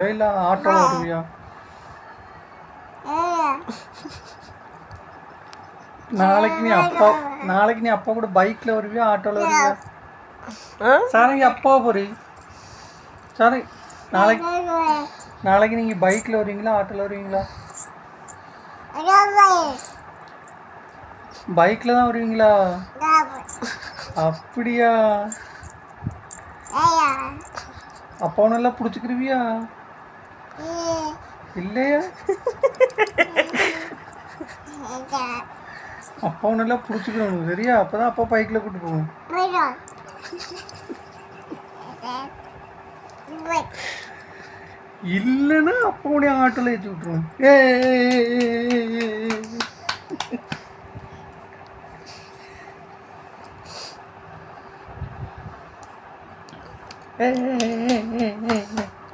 இல்ல ஆட்டோல வருவியா? நாளைக்கு நீ அப்பா கூட பைக்ல வருவியா ஆட்டோல வருவியா? சாரங்கி அப்பாவை போறி சாரி நாளைக்கு நீங்க பைக்ல வருவீங்களா ஆட்டோல வருவீங்களா? பைக்ல தான் வருவீங்களா? அப்படியா? அப்பா நல்லா பிடிச்சிக்கிருவியா? இல்லையா? அப்பா நல்லா பிடிச்சிக்கணும் சரியா? அப்பதான் அப்பா பைக்ல கூட்டு போகும். இல்லைன்னா அப்பாவுடைய ஆட்டோல ஏற்றி விட்டுருவோம்.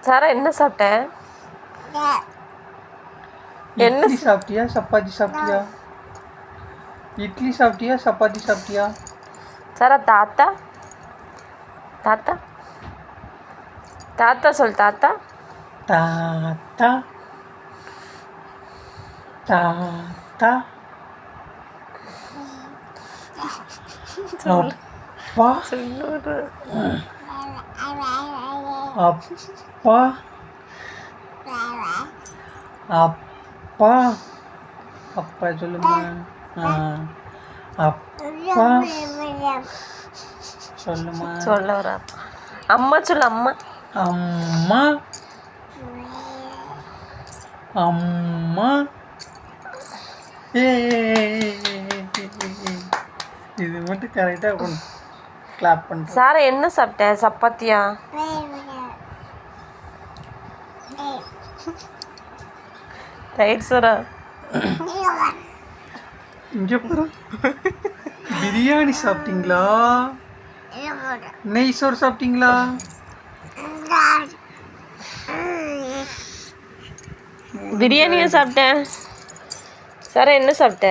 சாரா என்ன சாப்பிட்ட? இட்லி சாப்பிட்டியா சப்பாத்தி சாப்பிட்டியா? இட்லி சாப்பிட்டியா சப்பாத்தி சாப்பிட்டியா? சாரா தாத்தா தாத்தா தாத்தா சொல் தாத்தா தாத்தா தாத்தா அப்பா அப்பா அப்பா அப்பா சொல்லுமா? அப்பா சொல்லுமா? சொல்ல வர அம்மா சொல்லு அம்மா அம்மா அம்மா இது மட்டும் கரெக்டாக பண்ணும் கிளாப் பண்ணுறேன். சாரா என்ன சாப்பிட்ட? சப்பாத்தியா? ரைட் சாரா. இங்கே போகிறோம். பிரியாணி சாப்பிட்டீங்களா? நெய் சோறு சாப்பிட்டீங்களா? பிரியாணியா சாப்பிட்டேன். சாரா என்ன சாப்பிட்ட?